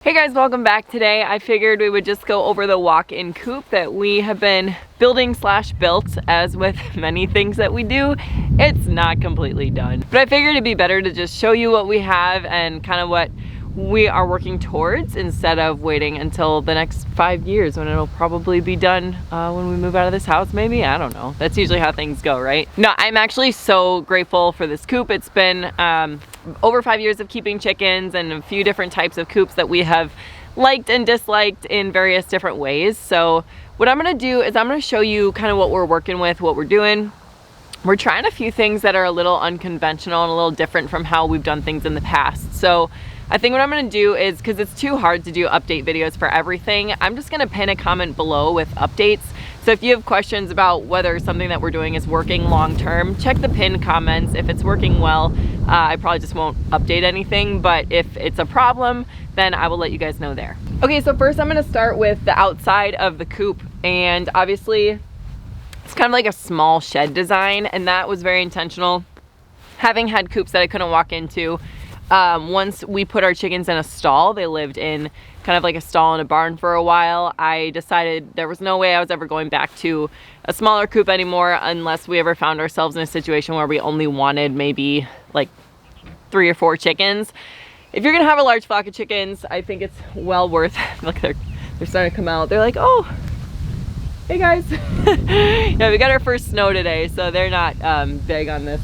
Hey guys, welcome back. Today I figured we would just go over the walk-in coop that we have been building / built. As with many things that we do, it's not completely done. But I figured it'd be better to just show you what we have and kind of what we are working towards instead of waiting until the next 5 years when it'll probably be done when we move out of this house, maybe. I don't know. That's usually how things go, right? No, I'm actually so grateful for this coop. It's been over 5 years of keeping chickens and a few different types of coops that we have liked and disliked in various different ways. So what I'm gonna do is I'm gonna show you kind of what we're working with, what we're doing. We're trying a few things that are a little unconventional and a little different from how we've done things in the past. So I think what I'm gonna do is, because it's too hard to do update videos for everything, I'm just gonna pin a comment below with updates. So if you have questions about whether something that we're doing is working long term, check the pinned comments. If it's working well, I probably just won't update anything, but if it's a problem, then I will let you guys know there. Okay, so first I'm gonna start with the outside of the coop, and obviously it's kind of like a small shed design, and that was very intentional. Having had coops that I couldn't walk into, once we put our chickens in a stall, they lived in kind of like a stall in a barn for a while, I decided there was no way I was ever going back to a smaller coop anymore unless we ever found ourselves in a situation where we only wanted maybe like 3 or 4 chickens. If you're gonna have a large flock of chickens, I think it's well worth, look, they're starting to come out. They're like, oh, hey guys. Yeah, we got our first snow today, so they're not big on this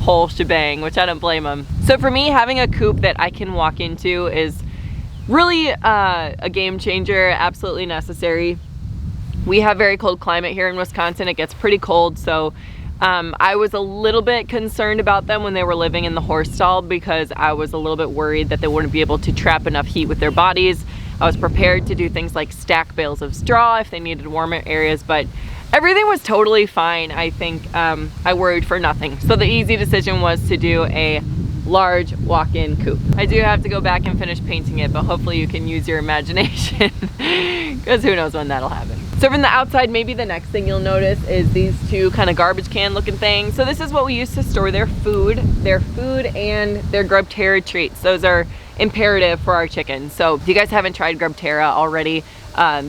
whole shebang, which I don't blame them. So for me, having a coop that I can walk into is really a game changer, absolutely necessary. We have very cold climate here in Wisconsin. It gets pretty cold, so I was a little bit concerned about them when they were living in the horse stall because I was a little bit worried that they wouldn't be able to trap enough heat with their bodies. I was prepared to do things like stack bales of straw if they needed warmer areas, but everything was totally fine. I think I worried for nothing. So the easy decision was to do a large walk-in coop. I do have to go back and finish painting it, but hopefully you can use your imagination because who knows when that'll happen. So from the outside, maybe the next thing you'll notice is these two kind of garbage can looking things. So this is what we use to store their food and their GrubTerra Treats. Those are imperative for our chickens. So if you guys haven't tried GrubTerra already,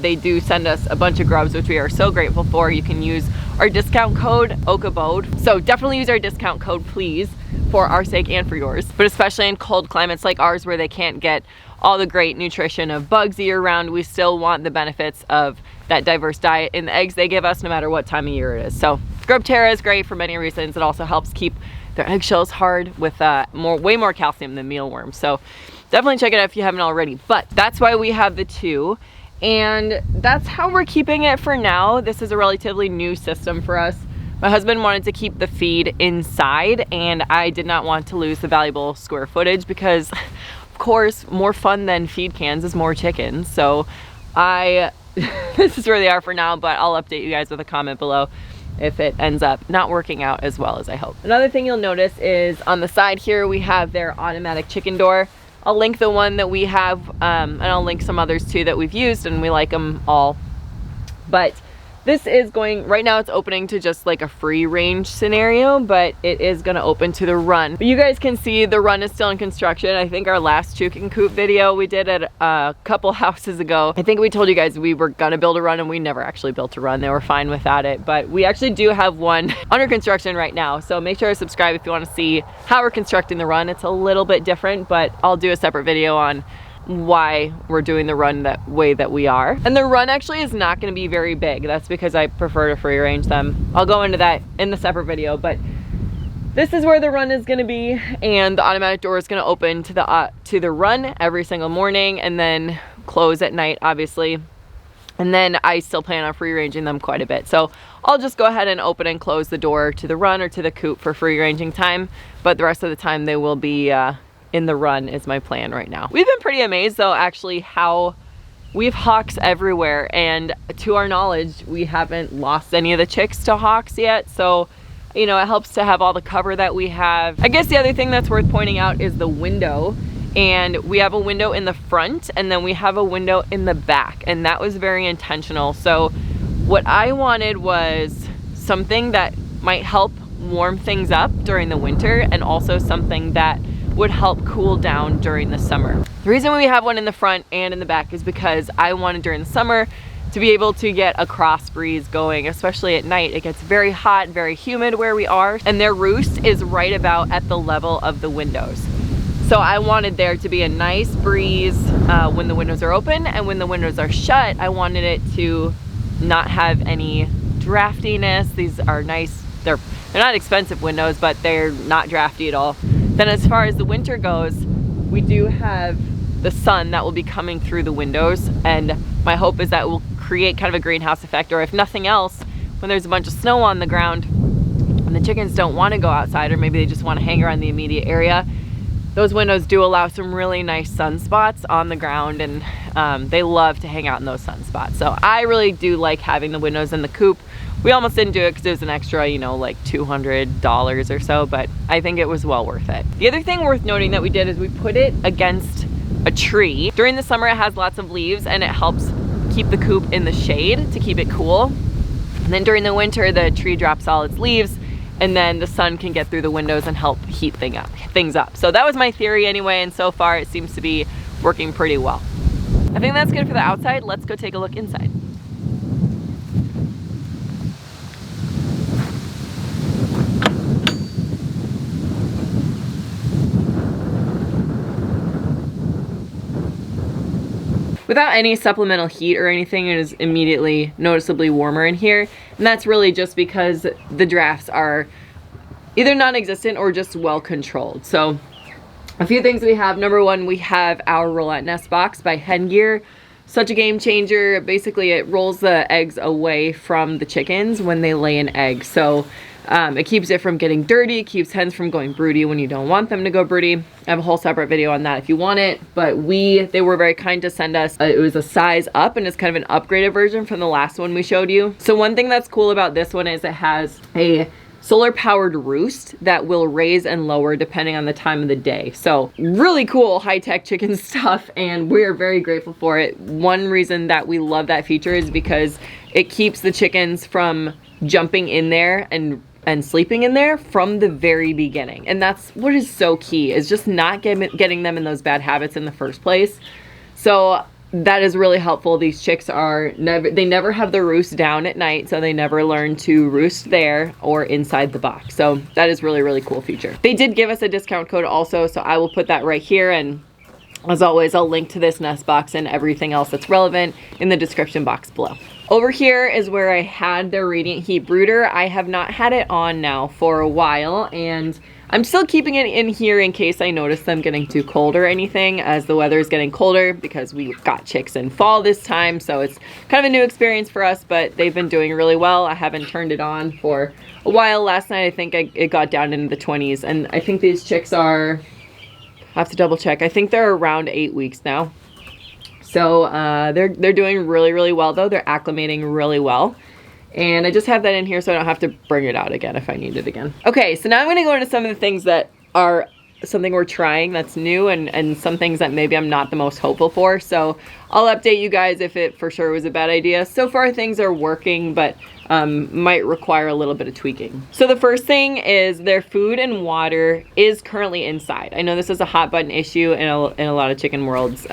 they do send us a bunch of grubs, which we are so grateful for. You can use our discount code OAKABODE. So definitely use our discount code, please, for our sake and for yours. But especially in cold climates like ours where they can't get all the great nutrition of bugs year round, we still want the benefits of that diverse diet in the eggs they give us no matter what time of year it is. So GrubTerra is great for many reasons. It also helps keep their eggshells hard with way more calcium than mealworms. So definitely check it out if you haven't already. But that's why we have the two. And that's how we're keeping it for now. This is a relatively new system for us. My husband wanted to keep the feed inside, and I did not want to lose the valuable square footage because, of course, more fun than feed cans is more chickens. So this is where they are for now, but I'll update you guys with a comment below if it ends up not working out as well as I hope. Another thing you'll notice is on the side here, we have their automatic chicken door. I'll link the one that we have, and I'll link some others too that we've used, and we like them all. But this is going, right now it's opening to just like a free range scenario, but it is gonna open to the run. But you guys can see the run is still in construction. I think our last chicken coop video we did at a couple houses ago, I think we told you guys we were gonna build a run and we never actually built a run. They were fine without it, but we actually do have one under construction right now. So make sure to subscribe if you wanna see how we're constructing the run. It's a little bit different, but I'll do a separate video on why we're doing the run that way that we are. And the run actually is not going to be very big. That's because I prefer to free range them. I'll go into that in the separate video, but this is where the run is going to be, and the automatic door is going to open to the run every single morning and then close at night, obviously. And then I still plan on free ranging them quite a bit. So I'll just go ahead and open and close the door to the run or to the coop for free ranging time, but the rest of the time they will be in the run is my plan right now. We've been pretty amazed though actually how we have hawks everywhere, and to our knowledge we haven't lost any of the chicks to hawks yet, so you know it helps to have all the cover that we have. I guess the other thing that's worth pointing out is the window, and we have a window in the front and then we have a window in the back, and that was very intentional. So what I wanted was something that might help warm things up during the winter, and also something that would help cool down during the summer. The reason we have one in the front and in the back is because I wanted during the summer to be able to get a cross breeze going, especially at night. It gets very hot, very humid where we are, and their roost is right about at the level of the windows. So I wanted there to be a nice breeze when the windows are open, and when the windows are shut, I wanted it to not have any draftiness. These are nice, they're not expensive windows, but they're not drafty at all. Then as far as the winter goes, we do have the sun that will be coming through the windows, and my hope is that it will create kind of a greenhouse effect, or if nothing else, when there's a bunch of snow on the ground and the chickens don't want to go outside, or maybe they just want to hang around the immediate area, those windows do allow some really nice sunspots on the ground, and they love to hang out in those sunspots. So I really do like having the windows in the coop. We almost didn't do it because it was an extra, you know, like $200 or so, but I think it was well worth it. The other thing worth noting that we did is we put it against a tree. During the summer, it has lots of leaves, and it helps keep the coop in the shade to keep it cool. And then during the winter, the tree drops all its leaves, and then the sun can get through the windows and help heat things up. So that was my theory anyway, and so far it seems to be working pretty well. I think that's good for the outside. Let's go take a look inside. Without any supplemental heat or anything, it is immediately noticeably warmer in here. And that's really just because the drafts are either non-existent or just well controlled. So a few things we have. Number one, we have our Rollout Nest Box by Hengear. Such a game changer. Basically, it rolls the eggs away from the chickens when they lay an egg. So it keeps it from getting dirty, it keeps hens from going broody when you don't want them to go broody. I have a whole separate video on that if you want it, but they were very kind to send us, it was a size up, and it's kind of an upgraded version from the last one we showed you. So one thing that's cool about this one is it has a solar powered roost that will raise and lower depending on the time of the day. So really cool high-tech chicken stuff, and we're very grateful for it. One reason that we love that feature is because it keeps the chickens from jumping in there and sleeping in there from the very beginning. And that's what is so key, is just not getting them in those bad habits in the first place. So that is really helpful. These chicks they never have the roost down at night, so they never learn to roost there or inside the box. So that is really, really cool feature. They did give us a discount code also, so I will put that right here, and as always, I'll link to this nest box and everything else that's relevant in the description box below. Over here is where I had the Radiant Heat Brooder. I have not had it on now for a while, and I'm still keeping it in here in case I notice them getting too cold or anything, as the weather is getting colder, because we got chicks in fall this time, so it's kind of a new experience for us, but they've been doing really well. I haven't turned it on for a while. Last night I think it got down into the 20s, and I think these chicks are, I have to double check, I think they're around 8 weeks now. So they're doing really, really well though. They're acclimating really well. And I just have that in here so I don't have to bring it out again if I need it again. Okay, so now I'm gonna go into some of the things that are something we're trying that's new, and some things that maybe I'm not the most hopeful for. So I'll update you guys if it for sure was a bad idea. So far things are working, but might require a little bit of tweaking. So the first thing is their food and water is currently inside. I know this is a hot button issue in a lot of chicken worlds.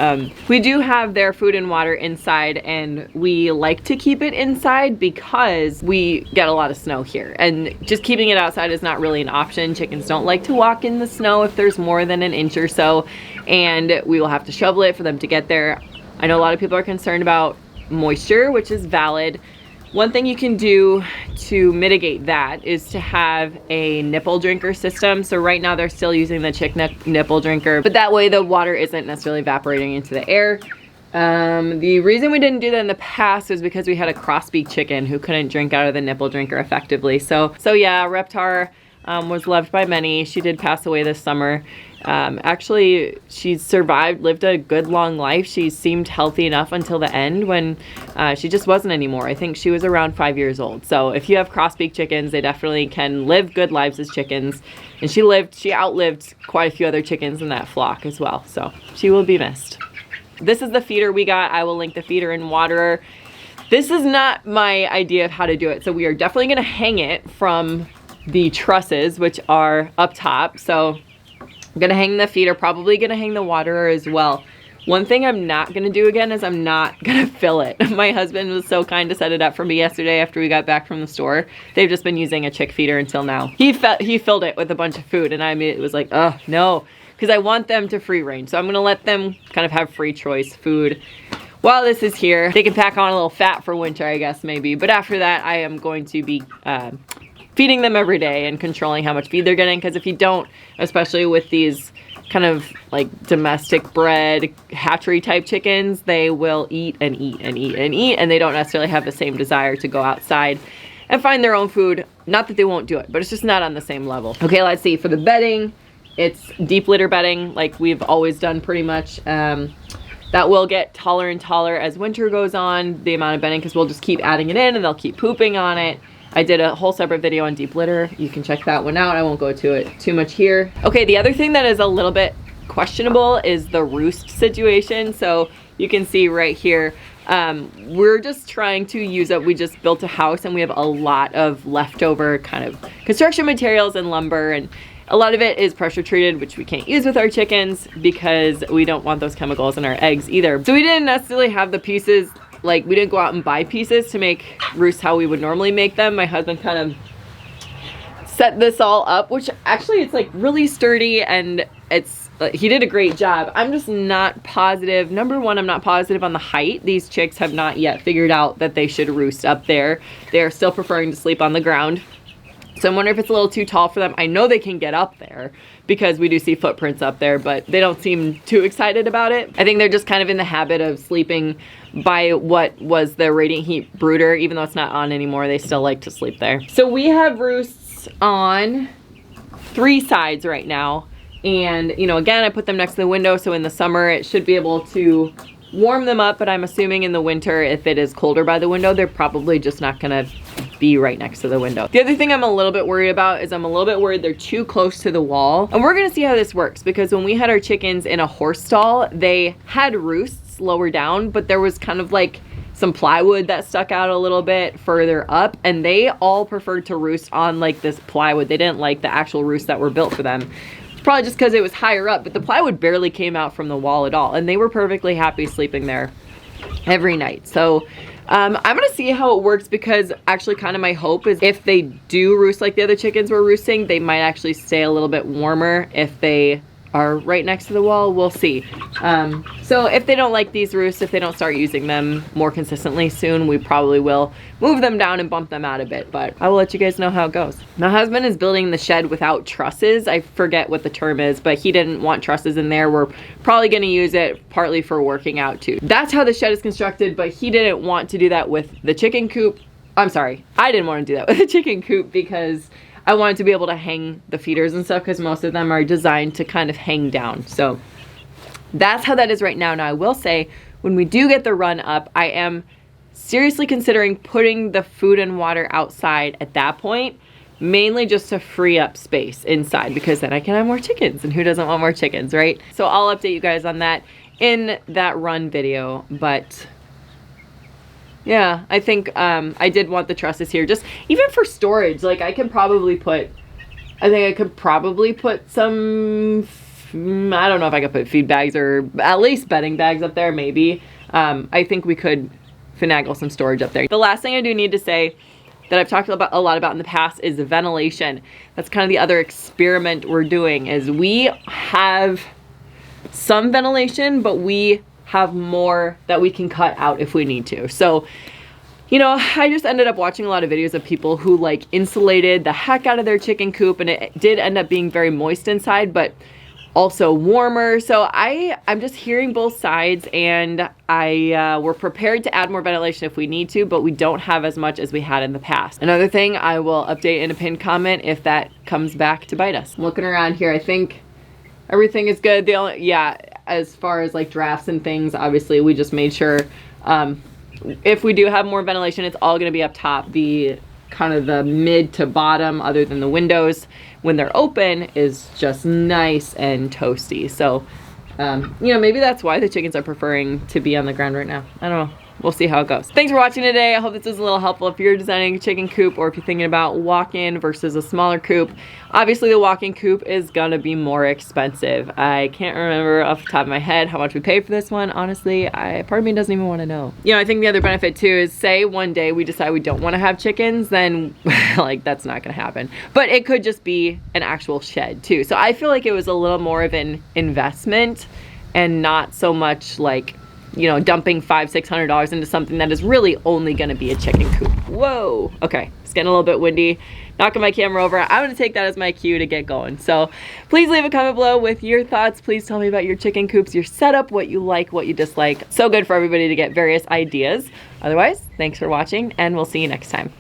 We do have their food and water inside, and we like to keep it inside because we get a lot of snow here, and just keeping it outside is not really an option. Chickens don't like to walk in the snow if there's more than an inch or so, and we will have to shovel it for them to get there. I know a lot of people are concerned about moisture, which is valid. One thing you can do to mitigate that is to have a nipple drinker system. So right now they're still using the chick nipple drinker, but that way the water isn't necessarily evaporating into the air. The reason we didn't do that in the past is because we had a crossbeak chicken who couldn't drink out of the nipple drinker effectively. So yeah, GrubTerra was loved by many. She did pass away this summer. Actually, she survived, lived a good long life. She seemed healthy enough until the end when she just wasn't anymore. I think she was around 5 years old. So if you have crossbeak chickens, they definitely can live good lives as chickens. And she outlived quite a few other chickens in that flock as well. So she will be missed. This is the feeder we got. I will link the feeder and waterer. This is not my idea of how to do it. So we are definitely going to hang it from the trusses, which are up top. So I'm gonna hang the feeder, probably gonna hang the waterer as well. One thing I'm not gonna do again is I'm not gonna fill it. My husband was so kind to set it up for me yesterday after we got back from the store. They've just been using a chick feeder until now. He filled it with a bunch of food, and it was like, oh no, because I want them to free range. So I'm gonna let them kind of have free choice food while this is here. They can pack on a little fat for winter, I guess, maybe. But after that, I am going to be feeding them every day and controlling how much feed they're getting, because if you don't, especially with these kind of like domestic bred hatchery type chickens, they will eat and eat and eat and eat, and they don't necessarily have the same desire to go outside and find their own food. Not that they won't do it, but it's just not on the same level. Okay, let's see. For the bedding, it's deep litter bedding like we've always done pretty much. That will get taller and taller as winter goes on, the amount of bedding, because we'll just keep adding it in and they'll keep pooping on it. I did a whole separate video on deep litter. You can check that one out. I won't go to it too much here. Okay, the other thing that is a little bit questionable is the roost situation. So you can see right here, we're just trying to use up, we just built a house and we have a lot of leftover kind of construction materials and lumber, and a lot of it is pressure treated, which we can't use with our chickens because we don't want those chemicals in our eggs either. So we didn't necessarily have the pieces, like we didn't go out and buy pieces to make roosts how we would normally make them. My husband kind of set this all up, which actually it's like really sturdy, and it's he did a great job. I'm just not positive. Number one, I'm not positive on the height. These chicks have not yet figured out that they should roost up there. They are still preferring to sleep on the ground. So I'm wondering if it's a little too tall for them. I know they can get up there because we do see footprints up there, but they don't seem too excited about it. I think they're just kind of in the habit of sleeping by what was the radiant heat brooder. Even though it's not on anymore, they still like to sleep there. So we have roosts on 3 sides right now. And, you know, again, I put them next to the window, so in the summer it should be able to warm them up, but I'm assuming in the winter, if it is colder by the window, they're probably just not gonna be right next to the window. The other thing I'm a little bit worried about is I'm a little bit worried they're too close to the wall. And we're gonna see how this works, because when we had our chickens in a horse stall, they had roosts lower down, but there was kind of like some plywood that stuck out a little bit further up, and they all preferred to roost on like this plywood. They didn't like the actual roosts that were built for them. Probably just because it was higher up, but the plywood barely came out from the wall at all, and they were perfectly happy sleeping there every night. So I'm gonna see how it works, because actually kind of my hope is if they do roost like the other chickens were roosting, they might actually stay a little bit warmer if they are right next to the wall. We'll see. So if they don't like these roosts, if they don't start using them more consistently soon, we probably will move them down and bump them out a bit, but I will let you guys know how it goes. My husband is building the shed without trusses. I forget what the term is, but he didn't want trusses in there. We're probably gonna use it partly for working out too. That's how the shed is constructed, but he didn't want to do that with the chicken coop. I'm sorry, I didn't want to do that with the chicken coop because I wanted to be able to hang the feeders and stuff, because most of them are designed to kind of hang down. So that's how that is right now. Now I will say, when we do get the run up, I am seriously considering putting the food and water outside at that point, mainly just to free up space inside, because then I can have more chickens, and who doesn't want more chickens, right? So I'll update you guys on that in that run video. But yeah, I think I did want the trusses here, just even for storage. Like I think I could probably put some, I don't know if I could put feed bags or at least bedding bags up there, maybe. I think we could finagle some storage up there. The last thing I do need to say that I've talked a lot about in the past is the ventilation. That's kind of the other experiment we're doing, is we have some ventilation, but we have more that we can cut out if we need to. So, you know, I just ended up watching a lot of videos of people who like insulated the heck out of their chicken coop, and it did end up being very moist inside, but also warmer. So I'm just hearing both sides, and we're prepared to add more ventilation if we need to, but we don't have as much as we had in the past. Another thing, I will update in a pinned comment if that comes back to bite us. Looking around here, I think everything is good. The only, yeah, as far as like drafts and things, obviously we just made sure if we do have more ventilation, it's all going to be up top. The kind of the mid to bottom, other than the windows when they're open, is just nice and toasty. So you know, maybe that's why the chickens are preferring to be on the ground right now. I don't know. we'll see how it goes. Thanks for watching today. I hope this was a little helpful if you're designing a chicken coop or if you're thinking about walk-in versus a smaller coop. Obviously the walk-in coop is gonna be more expensive. I can't remember off the top of my head how much we paid for this one. Honestly, part of me doesn't even wanna know. You know, I think the other benefit too is, say one day we decide we don't wanna have chickens, then like that's not gonna happen. But it could just be an actual shed too. So I feel like it was a little more of an investment and not so much like, you know, dumping $500–600 into something that is really only gonna be a chicken coop. Whoa, okay, it's getting a little bit windy. Knocking my camera over. I'm gonna take that as my cue to get going. So please leave a comment below with your thoughts. Please tell me about your chicken coops, your setup, what you like, what you dislike. So good for everybody to get various ideas. Otherwise, thanks for watching and we'll see you next time.